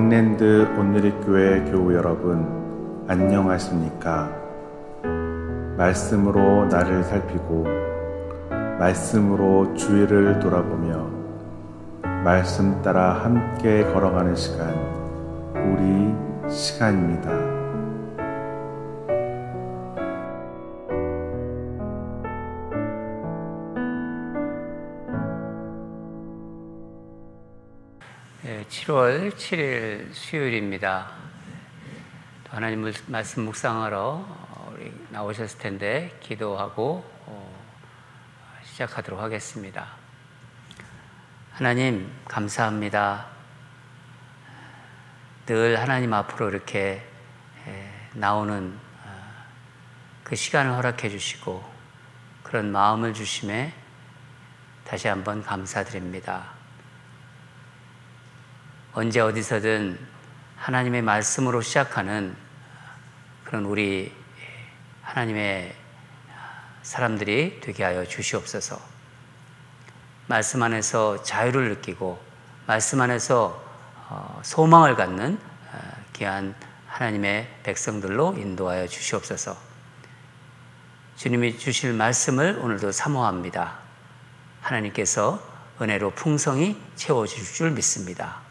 잉랜드 온누리교회 교우 여러분, 안녕하십니까? 말씀으로 나를 살피고 말씀으로 주위를 돌아보며 말씀 따라 함께 걸어가는 시간, 우리 시간입니다. 네, 7월 7일 수요일입니다. 하나님 말씀 묵상하러 우리 나오셨을 텐데 기도하고 시작하도록 하겠습니다. 하나님 감사합니다. 늘 하나님 앞으로 이렇게 나오는 그 시간을 허락해 주시고 그런 마음을 주심에 다시 한번 감사드립니다. 언제 어디서든 하나님의 말씀으로 시작하는 그런 우리 하나님의 사람들이 되게 하여 주시옵소서. 말씀 안에서 자유를 느끼고 말씀 안에서 소망을 갖는 귀한 하나님의 백성들로 인도하여 주시옵소서. 주님이 주실 말씀을 오늘도 사모합니다. 하나님께서 은혜로 풍성히 채워주실 줄 믿습니다.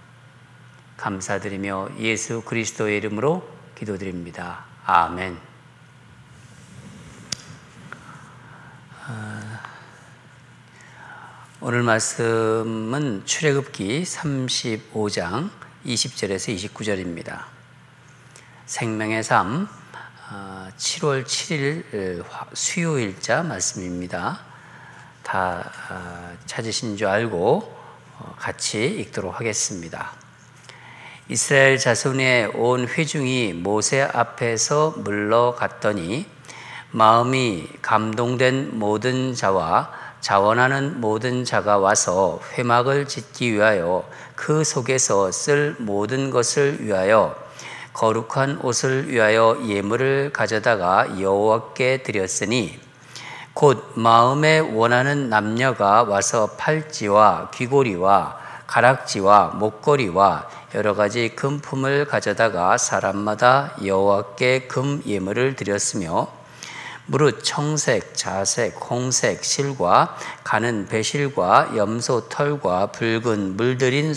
감사드리며 예수 그리스도의 이름으로 기도드립니다. 아멘. 오늘 말씀은 출애굽기 35장 20절에서 29절입니다. 생명의 삶 7월 7일 수요일자 말씀입니다. 다 찾으신 줄 알고 같이 읽도록 하겠습니다. 이스라엘 자손의 온 회중이 모세 앞에서 물러갔더니 마음이 감동된 모든 자와 자원하는 모든 자가 와서 회막을 짓기 위하여 그 속에서 쓸 모든 것을 위하여 거룩한 옷을 위하여 예물을 가져다가 여호와께 드렸으니 곧 마음에 원하는 남녀가 와서 팔찌와 귀고리와 가락지와 목걸이와 여러 가지 금품을 가져다가 사람마다 여호와께 금 예물을 드렸으며 무릇 청색, 자색, 홍색 실과 가는 배실과 염소 털과 붉은 물들인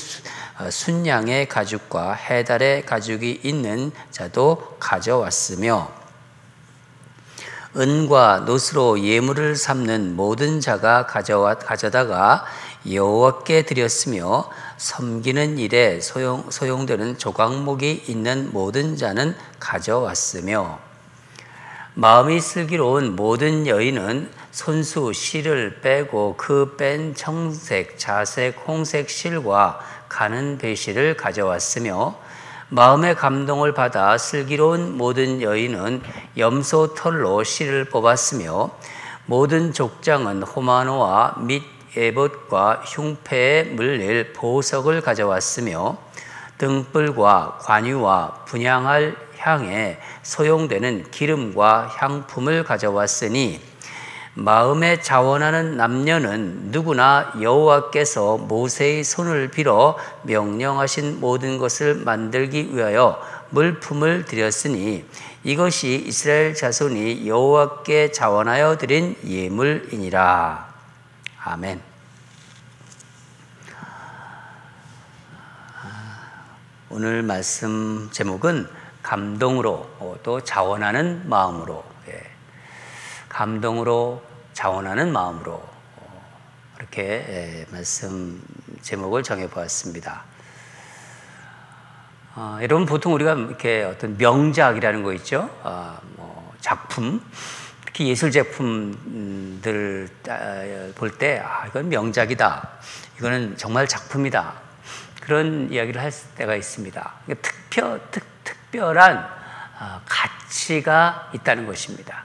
순양의 가죽과 해달의 가죽이 있는 자도 가져왔으며 은과 놋으로 예물을 삼는 모든 자가 가져다가 여호와께 드렸으며 섬기는 일에 소용되는 조각목이 있는 모든 자는 가져왔으며 마음이 슬기로운 모든 여인은 손수 실을 빼고 그 뺀 청색, 자색, 홍색 실과 가는 배실을 가져왔으며 마음의 감동을 받아 슬기로운 모든 여인은 염소 털로 실을 뽑았으며 모든 족장은 호마노와 및 에봇과 흉패에 물릴 보석을 가져왔으며 등불과 관유와 분향할 향에 소용되는 기름과 향품을 가져왔으니 마음에 자원하는 남녀는 누구나 여호와께서 모세의 손을 빌어 명령하신 모든 것을 만들기 위하여 물품을 드렸으니 이것이 이스라엘 자손이 여호와께 자원하여 드린 예물이니라. 아멘. 오늘 말씀 제목은 감동으로 또 자원하는 마음으로, 감동으로 자원하는 마음으로 이렇게 말씀 제목을 정해보았습니다. 여러분 보통 우리가 이렇게 어떤 명작이라는 거 있죠. 작품, 특히 예술 제품들 볼 때 이건 명작이다, 이거는 정말 작품이다, 그런 이야기를 할 때가 있습니다. 특별한 가치가 있다는 것입니다.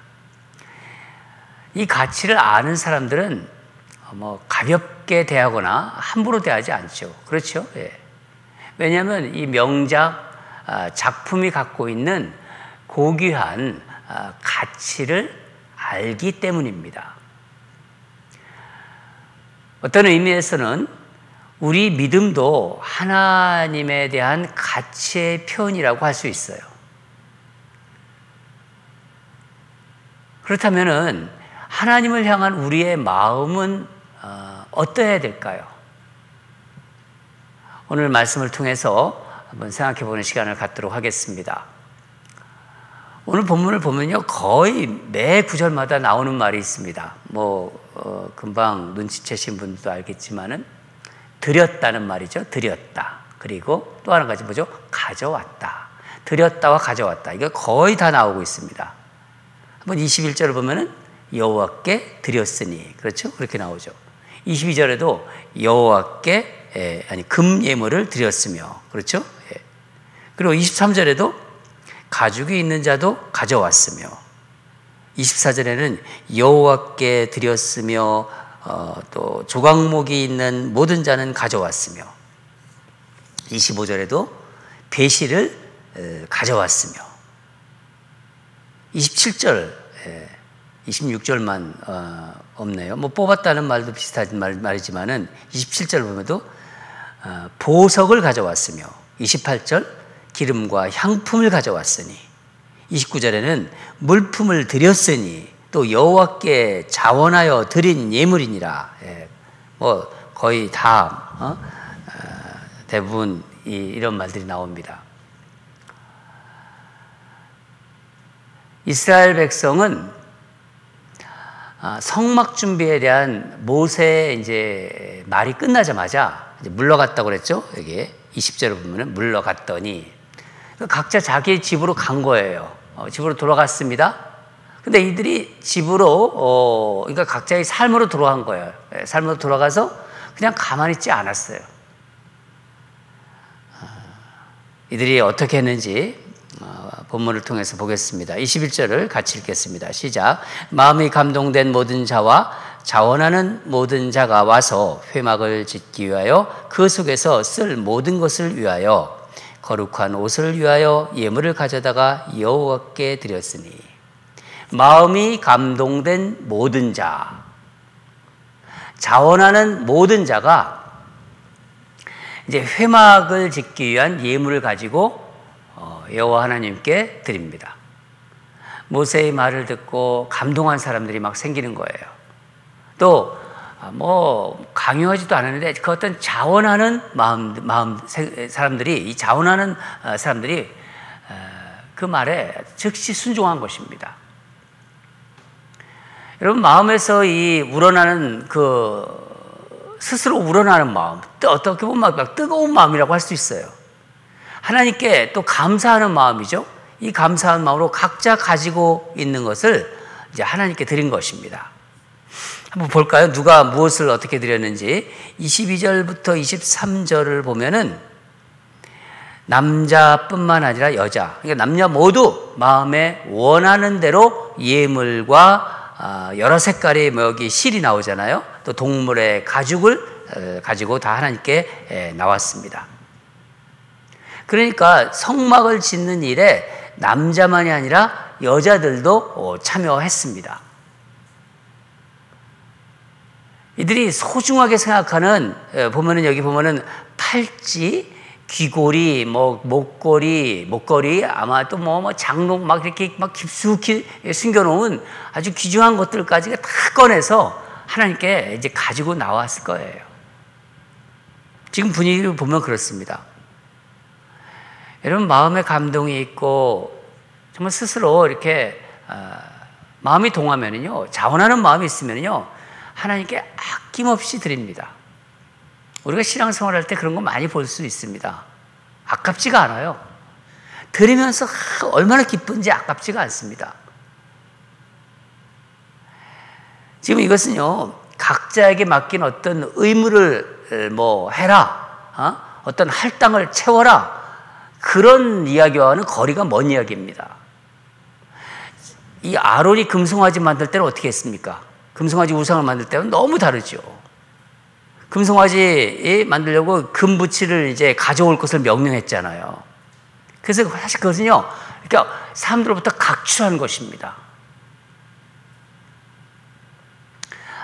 이 가치를 아는 사람들은 가볍게 대하거나 함부로 대하지 않죠. 그렇죠? 왜냐하면 이 명작 작품이 갖고 있는 고귀한 가치를 알기 때문입니다. 어떤 의미에서는 우리 믿음도 하나님에 대한 가치의 표현이라고 할 수 있어요. 그렇다면은 하나님을 향한 우리의 마음은 어떠해야 될까요? 오늘 말씀을 통해서 한번 생각해 보는 시간을 갖도록 하겠습니다. 오늘 본문을 보면요, 거의 매 구절마다 나오는 말이 있습니다. 금방 눈치채신 분들도 알겠지만은, 드렸다는 말이죠. 드렸다. 그리고 또 한 가지 뭐죠? 가져왔다. 드렸다와 가져왔다. 이거 거의 다 나오고 있습니다. 한번 21절을 보면은 여호와께 드렸으니, 그렇죠? 그렇게 나오죠. 22절에도 여호와께 금 예물을 드렸으며, 그렇죠? 그리고 23절에도 가죽이 있는 자도 가져왔으며, 24절에는 여호와께 드렸으며 또 조각목이 있는 모든 자는 가져왔으며, 25절에도 배실을 가져왔으며, 27절, 26절만 없네요. 뽑았다는 말도 비슷한 말이지만은 27절 보면도 보석을 가져왔으며, 28절 기름과 향품을 가져왔으니, 29절에는 물품을 드렸으니 또 여호와께 자원하여 드린 예물이니라. 거의 다 대부분 이런 말들이 나옵니다. 이스라엘 백성은 성막 준비에 대한 모세의 이제 말이 끝나자마자 이제 물러갔다고 그랬죠. 여기 20절을 보면은 물러갔더니 각자 자기 집으로 간 거예요. 집으로 돌아갔습니다. 근데 이들이 집으로 그러니까 각자의 삶으로 돌아간 거예요. 삶으로 돌아가서 그냥 가만히 있지 않았어요. 이들이 어떻게 했는지 본문을 통해서 보겠습니다. 21절을 같이 읽겠습니다. 시작. 마음이 감동된 모든 자와 자원하는 모든 자가 와서 회막을 짓기 위하여 그 속에서 쓸 모든 것을 위하여 거룩한 옷을 위하여 예물을 가져다가 여호와께 드렸으니, 마음이 감동된 모든 자, 자원하는 모든 자가 이제 회막을 짓기 위한 예물을 가지고 여호와 하나님께 드립니다. 모세의 말을 듣고 감동한 사람들이 막 생기는 거예요. 또 강요하지도 않았는데 그 어떤 자원하는 사람들이, 이 자원하는 사람들이 그 말에 즉시 순종한 것입니다. 여러분, 마음에서 이 우러나는 스스로 우러나는 마음, 또 어떻게 보면 막 뜨거운 마음이라고 할 수 있어요. 하나님께 또 감사하는 마음이죠. 이 감사한 마음으로 각자 가지고 있는 것을 이제 하나님께 드린 것입니다. 한번 볼까요? 누가 무엇을 어떻게 드렸는지. 22절부터 23절을 보면은 남자뿐만 아니라 여자, 그러니까 남녀 모두 마음에 원하는 대로 예물과 여러 색깔의 여기 실이 나오잖아요. 또 동물의 가죽을 가지고 다 하나님께 나왔습니다. 그러니까 성막을 짓는 일에 남자만이 아니라 여자들도 참여했습니다. 이들이 소중하게 생각하는, 여기 보면은 팔찌, 귀고리, 목걸이, 아마 또 장롱 막 이렇게 막 깊숙이 숨겨놓은 아주 귀중한 것들까지 다 꺼내서 하나님께 이제 가지고 나왔을 거예요. 지금 분위기를 보면 그렇습니다. 여러분, 마음에 감동이 있고 정말 스스로 이렇게 마음이 동하면은요, 자원하는 마음이 있으면은요, 하나님께 아낌없이 드립니다. 우리가 신앙생활할 때 그런 거 많이 볼 수 있습니다. 아깝지가 않아요. 드리면서 얼마나 기쁜지 아깝지가 않습니다. 지금 이것은요, 각자에게 맡긴 어떤 의무를 해라, 어떤 할당을 채워라, 그런 이야기와는 거리가 먼 이야기입니다. 이 아론이 금송아지 만들 때는 어떻게 했습니까? 금송아지 우상을 만들 때는 너무 다르죠. 금송아지 만들려고 금부치를 이제 가져올 것을 명령했잖아요. 그래서 사실 그것은요, 그러니까 사람들로부터 각출한 것입니다.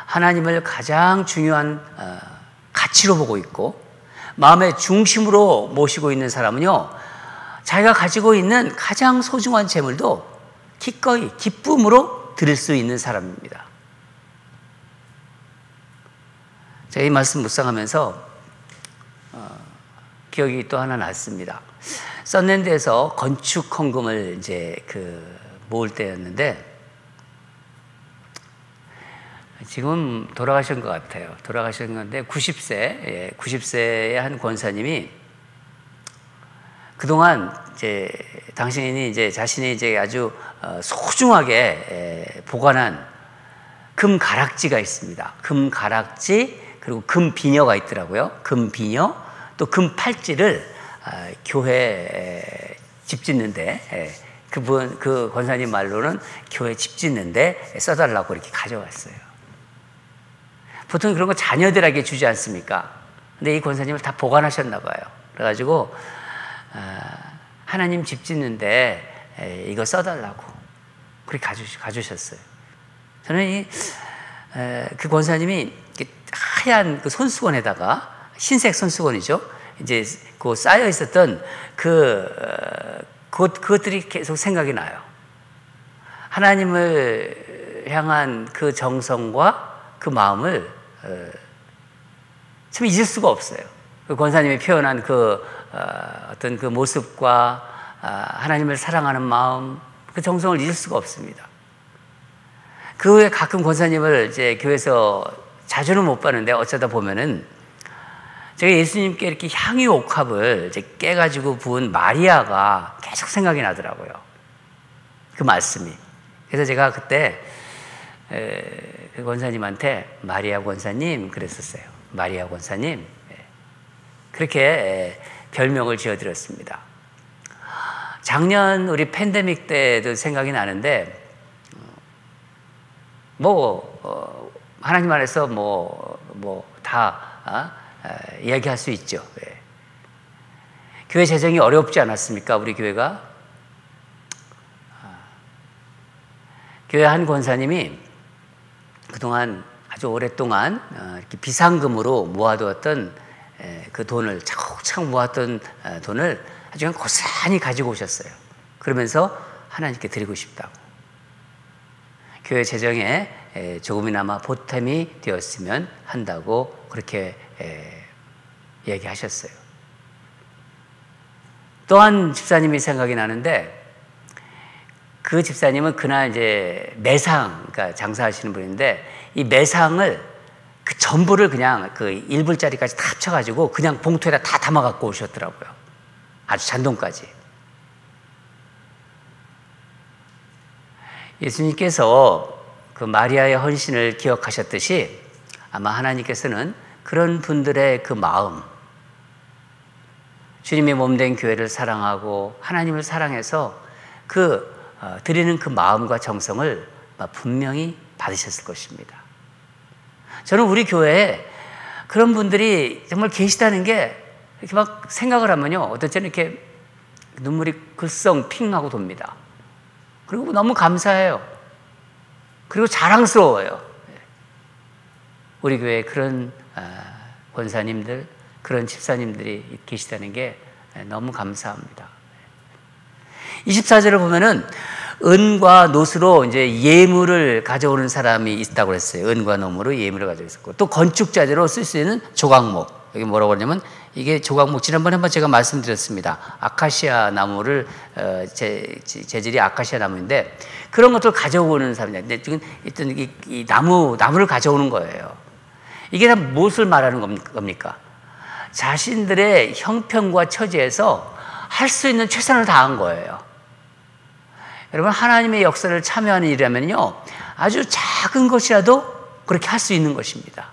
하나님을 가장 중요한 가치로 보고 있고, 마음의 중심으로 모시고 있는 사람은요, 자기가 가지고 있는 가장 소중한 재물도 기꺼이 기쁨으로 드릴 수 있는 사람입니다. 제가 이 말씀 묵상하면서 기억이 또 하나 났습니다. 썬랜드에서 건축 헌금을 이제 모을 때였는데, 지금 돌아가신 것 같아요. 돌아가신 건데 90세, 90세의 한 권사님이 그동안 이제 당신이 이제 자신이 이제 아주 소중하게 보관한 금 가락지가 있습니다. 금 가락지, 그리고 금 비녀가 있더라고요. 금 비녀, 또 금 팔찌를 교회 집 짓는데, 그 권사님 말로는 교회 집 짓는데 써달라고 이렇게 가져왔어요. 보통 그런 거 자녀들에게 주지 않습니까? 근데 이 권사님을 다 보관하셨나 봐요. 그래가지고 하나님 집 짓는데 이거 써달라고 그렇게 가주셨어요. 저는 그 권사님이 하얀 그 손수건에다가, 흰색 손수건이죠, 이제 그 쌓여 있었던 그것들이 계속 생각이 나요. 하나님을 향한 그 정성과 그 마음을 참 잊을 수가 없어요. 그 권사님이 표현한 어떤 그 모습과 하나님을 사랑하는 마음, 그 정성을 잊을 수가 없습니다. 그 후에 가끔 권사님을 이제 교회에서 자주는 못 봤는데 어쩌다 보면은 제가 예수님께 이렇게 향유 옥합을 이제 깨가지고 부은 마리아가 계속 생각이 나더라고요. 그 말씀이. 그래서 제가 그때 그 권사님한테 마리아 권사님 그랬었어요. 마리아 권사님. 그렇게 별명을 지어드렸습니다. 작년 우리 팬데믹 때도 생각이 나는데, 하나님 안에서 다 이야기할 수 있죠. 교회 재정이 어렵지 않았습니까? 우리 교회가. 교회 한 권사님이 그동안 아주 오랫동안 이렇게 비상금으로 모아두었던 그 돈을, 차곡차곡 모았던 돈을 아주 그냥 고스란히 가지고 오셨어요. 그러면서 하나님께 드리고 싶다고. 교회 재정에 조금이나마 보탬이 되었으면 한다고 그렇게 얘기하셨어요. 또한 집사님이 생각이 나는데, 그 집사님은 그날 이제 매상, 그러니까 장사하시는 분인데, 이 매상을 그 전부를 그냥 그 1불짜리까지 다 합쳐가지고 그냥 봉투에다 다 담아갖고 오셨더라고요. 아주 잔돈까지. 예수님께서 그 마리아의 헌신을 기억하셨듯이 아마 하나님께서는 그런 분들의 그 마음, 주님의 몸된 교회를 사랑하고 하나님을 사랑해서 드리는 그 마음과 정성을 분명히 받으셨을 것입니다. 저는 우리 교회에 그런 분들이 정말 계시다는 게 이렇게 막 생각을 하면요, 어떨 때는 이렇게 눈물이 글썽 핑하고 돕니다. 그리고 너무 감사해요. 그리고 자랑스러워요. 우리 교회에 그런 권사님들, 그런 집사님들이 계시다는 게 너무 감사합니다. 24절을 보면은 은과 노수로 이제 예물을 가져오는 사람이 있다고 그랬어요. 은과 노무로 예물을 가지고 있었고, 또 건축자재로 쓸 수 있는 조각목. 여기 뭐라고 그러냐면, 이게 조각목, 지난번에 한번 제가 말씀드렸습니다. 아카시아 나무를 재질이 아카시아 나무인데, 그런 것들을 가져오는 사람인데, 근데 지금 일단 이 나무를 가져오는 거예요. 이게 다 무엇을 말하는 겁니까? 자신들의 형편과 처지에서 할 수 있는 최선을 다한 거예요. 여러분, 하나님의 역사를 참여하는 일이라면요, 아주 작은 것이라도 그렇게 할 수 있는 것입니다.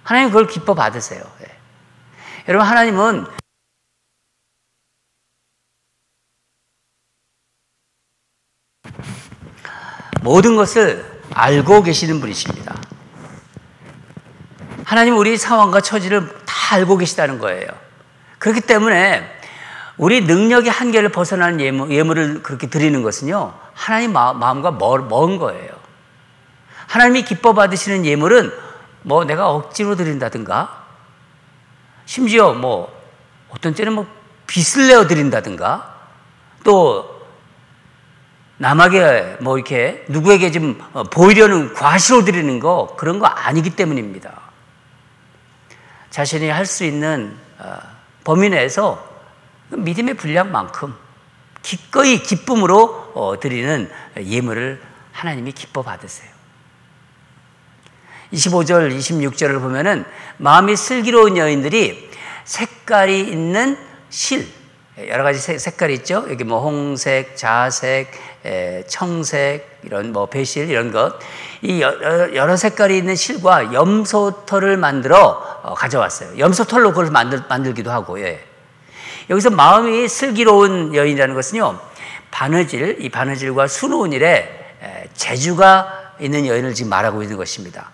하나님 그걸 기뻐 받으세요. 여러분, 하나님은 모든 것을 알고 계시는 분이십니다. 하나님 우리 상황과 처지를 다 알고 계시다는 거예요. 그렇기 때문에 우리 능력의 한계를 벗어나는 예물을 그렇게 드리는 것은요, 하나님 마음과 먼 거예요. 하나님이 기뻐 받으시는 예물은 내가 억지로 드린다든가, 심지어 뭐 어떤 때는 뭐 빚을 내어 드린다든가 또 남에게 뭐 이렇게 누구에게 좀 보이려는 과시로 드리는 거 그런 거 아니기 때문입니다. 자신이 할 수 있는 범위 내에서 믿음의 분량만큼 기꺼이 기쁨으로 드리는 예물을 하나님이 기뻐 받으세요. 25절, 26절을 보면은 마음이 슬기로운 여인들이 색깔이 있는 실, 여러 가지 색깔이 있죠. 여기 뭐 홍색, 자색, 청색, 이런 뭐 배실 이런 것, 이 여러 색깔이 있는 실과 염소털을 만들어 가져왔어요. 염소털로 그걸 만들기도 하고, 예. 여기서 마음이 슬기로운 여인이라는 것은요, 바느질, 이 바느질과 수놓은일에 재주가 있는 여인을 지금 말하고 있는 것입니다.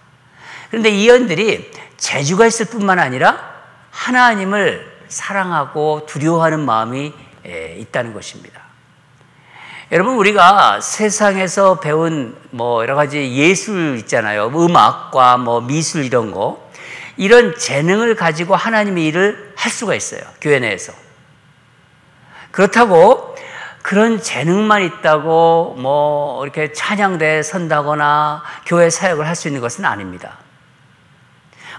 그런데 이 여인들이 재주가 있을 뿐만 아니라 하나님을 사랑하고 두려워하는 마음이 있다는 것입니다. 여러분, 우리가 세상에서 배운 뭐 여러 가지 예술 있잖아요. 음악과 뭐 미술 이런 거, 이런 재능을 가지고 하나님의 일을 할 수가 있어요. 교회 내에서. 그렇다고 그런 재능만 있다고 뭐 이렇게 찬양대에 선다거나 교회 사역을 할 수 있는 것은 아닙니다.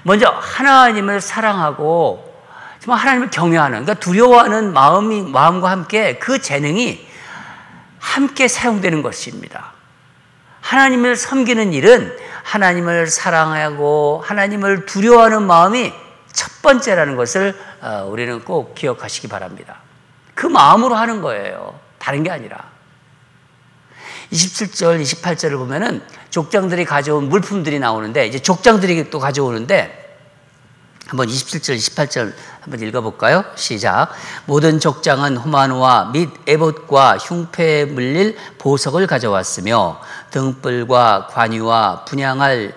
먼저 하나님을 사랑하고 정말 하나님을 경외하는, 그러니까 두려워하는 마음과 함께 그 재능이 함께 사용되는 것입니다. 하나님을 섬기는 일은 하나님을 사랑하고 하나님을 두려워하는 마음이 첫 번째라는 것을 우리는 꼭 기억하시기 바랍니다. 그 마음으로 하는 거예요. 다른 게 아니라. 27절, 28절을 보면은 족장들이 가져온 물품들이 나오는데, 이제 족장들이 또 가져오는데, 한번 27절, 28절 한번 읽어볼까요? 시작. 모든 족장은 호마노와 및 에봇과 흉패에 물릴 보석을 가져왔으며 등불과 관유와 분향할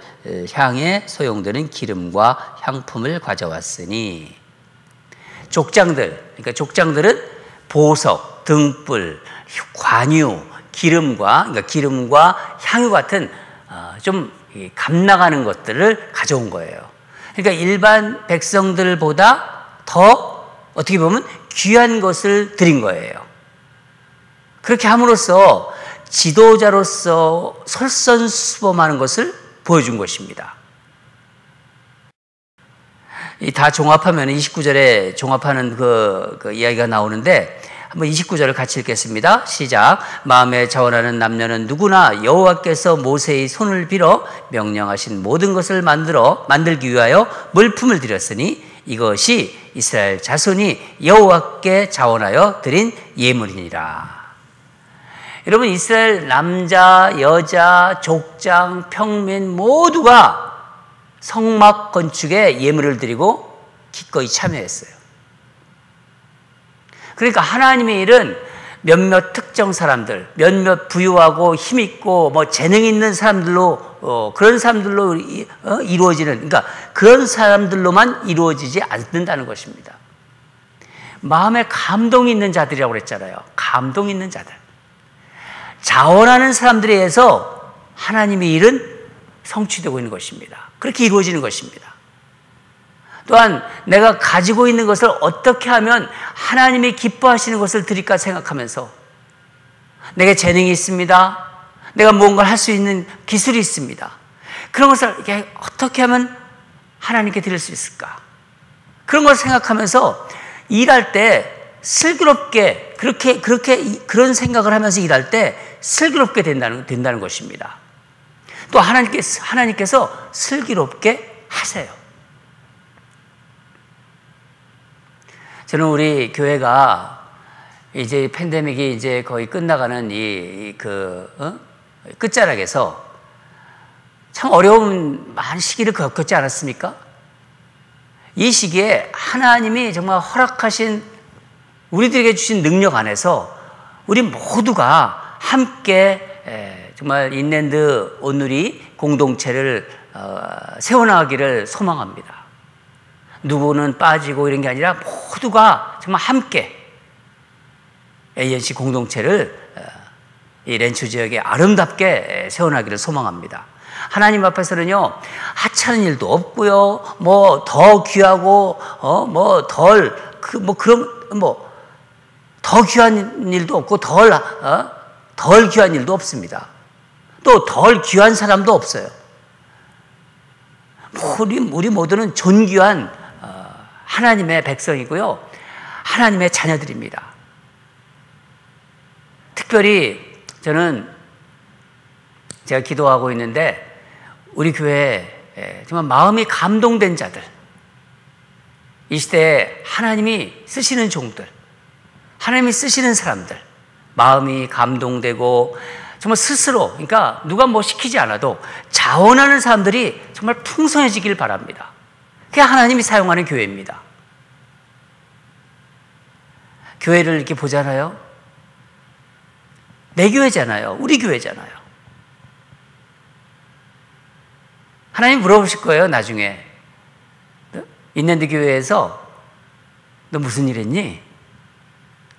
향에 소용되는 기름과 향품을 가져왔으니. 족장들, 그러니까 족장들은 보석, 등불, 관유, 기름과 향유 같은 좀 값나가는 것들을 가져온 거예요. 그러니까 일반 백성들보다 더 어떻게 보면 귀한 것을 드린 거예요. 그렇게 함으로써 지도자로서 솔선수범하는 것을 보여준 것입니다. 다 종합하면 29절에 종합하는 그 이야기가 나오는데, 한번 29절을 같이 읽겠습니다. 시작. 마음에 자원하는 남녀는 누구나 여호와께서 모세의 손을 빌어 명령하신 모든 것을 만들기 위하여 물품을 드렸으니 이것이 이스라엘 자손이 여호와께 자원하여 드린 예물이니라. 여러분, 이스라엘 남자, 여자, 족장, 평민 모두가 성막 건축에 예물을 드리고 기꺼이 참여했어요. 그러니까 하나님의 일은 몇몇 특정 사람들, 몇몇 부유하고 힘있고 뭐 재능 있는 사람들로 그런 사람들로 이루어지는, 그러니까 그런 사람들로만 이루어지지 않는다는 것입니다. 마음에 감동이 있는 자들이라고 그랬잖아요. 감동 있는 자들. 자원하는 사람들에 의해서 하나님의 일은 성취되고 있는 것입니다. 그렇게 이루어지는 것입니다. 또한 내가 가지고 있는 것을 어떻게 하면 하나님이 기뻐하시는 것을 드릴까 생각하면서, 내게 재능이 있습니다. 내가 무언가를 할 수 있는 기술이 있습니다. 그런 것을 이렇게 어떻게 하면 하나님께 드릴 수 있을까? 그런 걸 생각하면서 일할 때 슬기롭게 그런 생각을 하면서 일할 때 슬기롭게 된다는 것입니다. 또 하나님께서 슬기롭게 하세요. 저는 우리 교회가 이제 팬데믹이 이제 거의 끝나가는 끝자락에서 참 어려운 많은 시기를 겪었지 않았습니까? 이 시기에 하나님이 정말 허락하신 우리들에게 주신 능력 안에서 우리 모두가 함께 정말 인랜드 온누리 공동체를 세워나가기를 소망합니다. 누구는 빠지고 이런 게 아니라 모두가 정말 함께 ANC 공동체를 이 렌추 지역에 아름답게 세워나기를 소망합니다. 하나님 앞에서는요, 하찮은 일도 없고요, 뭐 더 귀하고, 더 귀한 일도 없고, 덜 귀한 일도 없습니다. 또 덜 귀한 사람도 없어요. 우리 모두는 존귀한 하나님의 백성이고요, 하나님의 자녀들입니다. 특별히 저는 제가 기도하고 있는데 우리 교회에 정말 마음이 감동된 자들, 이 시대에 하나님이 쓰시는 종들, 하나님이 쓰시는 사람들, 마음이 감동되고 정말 스스로, 그러니까 누가 뭐 시키지 않아도 자원하는 사람들이 정말 풍성해지길 바랍니다. 그게 하나님이 사용하는 교회입니다. 교회를 이렇게 보잖아요. 내 교회잖아요. 우리 교회잖아요. 하나님 물어보실 거예요, 나중에. 인랜드 교회에서 너 무슨 일 했니?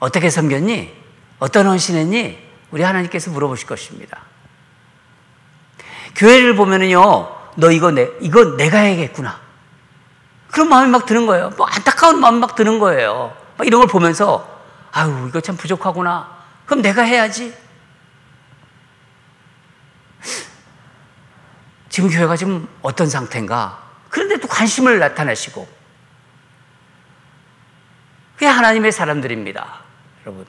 어떻게 섬겼니? 어떤 헌신했니? 우리 하나님께서 물어보실 것입니다. 교회를 보면은요, 너 이거 내가 해야겠구나. 그런 마음이 막 드는 거예요. 뭐 안타까운 마음이 막 드는 거예요. 막 이런 걸 보면서, 아유, 이거 참 부족하구나. 그럼 내가 해야지. 지금 교회가 지금 어떤 상태인가? 그런데 또 관심을 나타내시고. 그게 하나님의 사람들입니다. 여러분.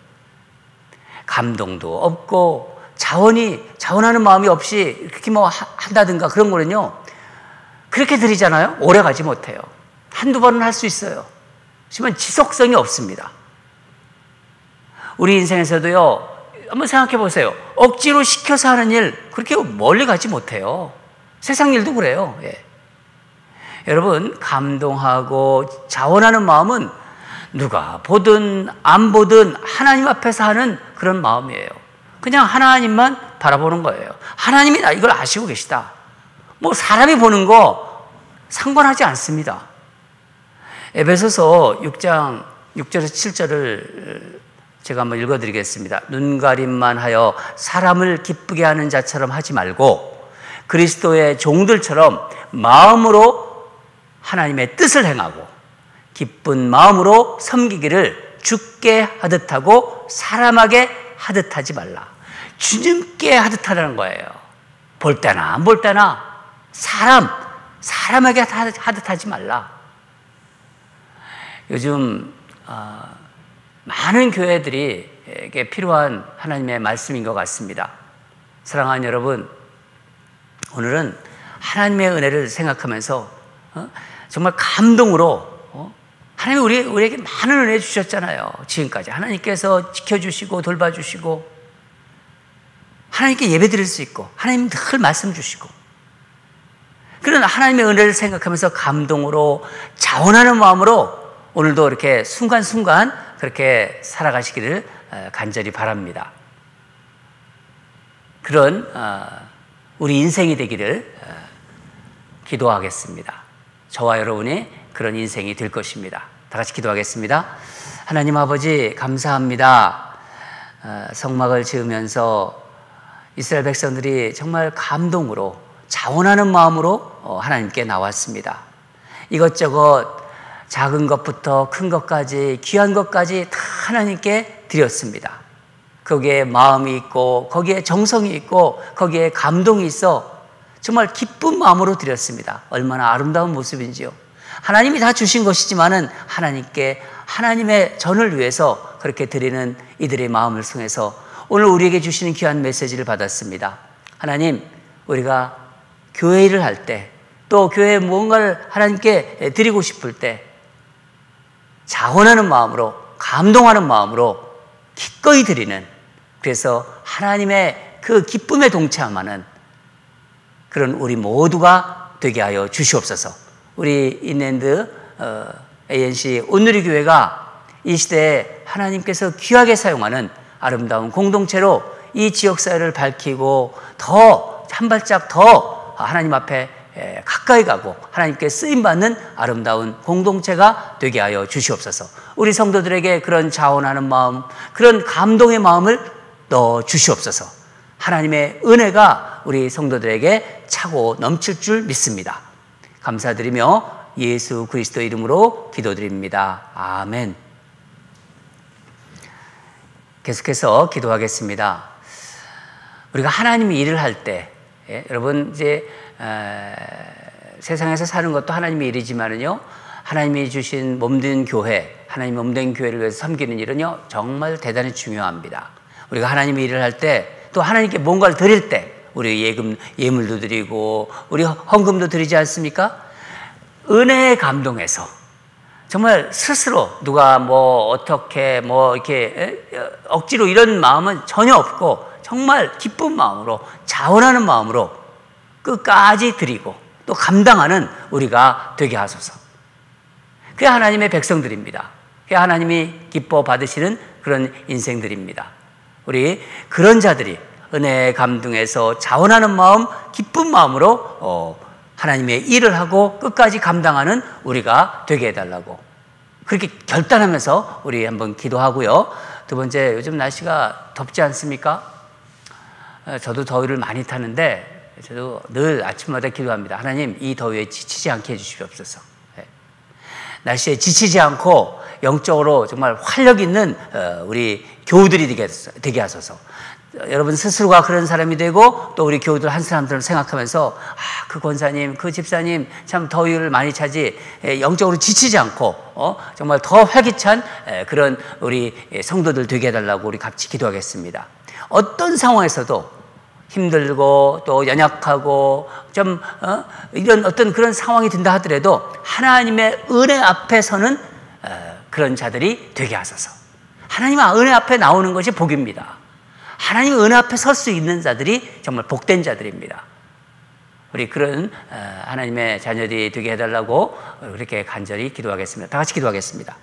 감동도 없고, 자원하는 마음이 없이 그렇게 뭐 한다든가 그런 거는요, 그렇게 드리잖아요? 오래 가지 못해요. 한두 번은 할 수 있어요. 하지만 지속성이 없습니다. 우리 인생에서도요, 한번 생각해 보세요. 억지로 시켜서 하는 일, 그렇게 멀리 가지 못해요. 세상 일도 그래요. 예. 여러분, 감동하고 자원하는 마음은 누가 보든 안 보든 하나님 앞에서 하는 그런 마음이에요. 그냥 하나님만 바라보는 거예요. 하나님이 이걸 아시고 계시다. 뭐 사람이 보는 거 상관하지 않습니다. 에베소서 6장 6절에서 7절을 제가 한번 읽어드리겠습니다. 눈가림만 하여 사람을 기쁘게 하는 자처럼 하지 말고 그리스도의 종들처럼 마음으로 하나님의 뜻을 행하고 기쁜 마음으로 섬기기를 주께 하듯 하고 사람에게 하듯 하지 말라. 주님께 하듯 하라는 거예요. 볼 때나 안 볼 때나 사람에게 하듯 하지 말라. 요즘 많은 교회들이 필요한 하나님의 말씀인 것 같습니다. 사랑하는 여러분, 오늘은 하나님의 은혜를 생각하면서 정말 감동으로 하나님이 우리에게 많은 은혜 주셨잖아요. 지금까지 하나님께서 지켜주시고 돌봐주시고 하나님께 예배드릴 수 있고 하나님 늘 말씀 주시고 그런 하나님의 은혜를 생각하면서 감동으로 자원하는 마음으로 오늘도 이렇게 순간순간 그렇게 살아가시기를 간절히 바랍니다. 그런 우리 인생이 되기를 기도하겠습니다. 저와 여러분이 그런 인생이 될 것입니다. 다 같이 기도하겠습니다. 하나님 아버지 감사합니다. 성막을 지으면서 이스라엘 백성들이 정말 감동으로 자원하는 마음으로 하나님께 나왔습니다. 이것저것 작은 것부터 큰 것까지 귀한 것까지 다 하나님께 드렸습니다. 거기에 마음이 있고 거기에 정성이 있고 거기에 감동이 있어 정말 기쁜 마음으로 드렸습니다. 얼마나 아름다운 모습인지요. 하나님이 다 주신 것이지만은 하나님께 하나님의 전을 위해서 그렇게 드리는 이들의 마음을 통해서 오늘 우리에게 주시는 귀한 메시지를 받았습니다. 하나님, 우리가 교회 일을 할 때 또 교회에 무언가를 하나님께 드리고 싶을 때 자원하는 마음으로 감동하는 마음으로 기꺼이 드리는, 그래서 하나님의 그 기쁨에 동참하는 그런 우리 모두가 되게 하여 주시옵소서. 우리 인랜드 ANC 온누리 교회가 이 시대에 하나님께서 귀하게 사용하는 아름다운 공동체로 이 지역사회를 밝히고 더 한 발짝 더 하나님 앞에 가까이 가고 하나님께 쓰임받는 아름다운 공동체가 되게 하여 주시옵소서. 우리 성도들에게 그런 자원하는 마음, 그런 감동의 마음을 넣어 주시옵소서. 하나님의 은혜가 우리 성도들에게 차고 넘칠 줄 믿습니다. 감사드리며 예수 그리스도 이름으로 기도드립니다. 아멘. 계속해서 기도하겠습니다. 우리가 하나님이 일을 할 때, 여러분 이제 세상에서 사는 것도 하나님의 일이지만은요, 하나님이 주신 몸된 교회, 하나님 몸된 교회를 위해서 섬기는 일은요 정말 대단히 중요합니다. 우리가 하나님의 일을 할 때, 또 하나님께 뭔가를 드릴 때, 우리 예물도 드리고 우리 헌금도 드리지 않습니까? 은혜에 감동해서 정말 스스로 누가 뭐 어떻게 뭐 이렇게 억지로 이런 마음은 전혀 없고 정말 기쁜 마음으로, 자원하는 마음으로 끝까지 드리고 또 감당하는 우리가 되게 하소서. 그게 하나님의 백성들입니다. 그게 하나님이 기뻐 받으시는 그런 인생들입니다. 우리 그런 자들이 은혜에 감동해서 자원하는 마음, 기쁜 마음으로 하나님의 일을 하고 끝까지 감당하는 우리가 되게 해달라고 그렇게 결단하면서 우리 한번 기도하고요. 두 번째, 요즘 날씨가 덥지 않습니까? 저도 더위를 많이 타는데 저도 늘 아침마다 기도합니다. 하나님, 이 더위에 지치지 않게 해주시옵소서. 날씨에 지치지 않고 영적으로 정말 활력 있는 우리 교우들이 되게 하소서. 여러분 스스로가 그런 사람이 되고 또 우리 교우들 한 사람들을 생각하면서 그 권사님, 그 집사님 참 더위를 많이 타지 영적으로 지치지 않고 정말 더 활기찬 그런 우리 성도들 되게 해달라고 우리 같이 기도하겠습니다. 어떤 상황에서도 힘들고 또 연약하고 좀 이런 어떤 그런 상황이 든다 하더라도 하나님의 은혜 앞에 서는 그런 자들이 되게 하소서. 하나님의 은혜 앞에 나오는 것이 복입니다. 하나님의 은혜 앞에 설 수 있는 자들이 정말 복된 자들입니다. 우리 그런 하나님의 자녀들이 되게 해달라고 그렇게 간절히 기도하겠습니다. 다 같이 기도하겠습니다.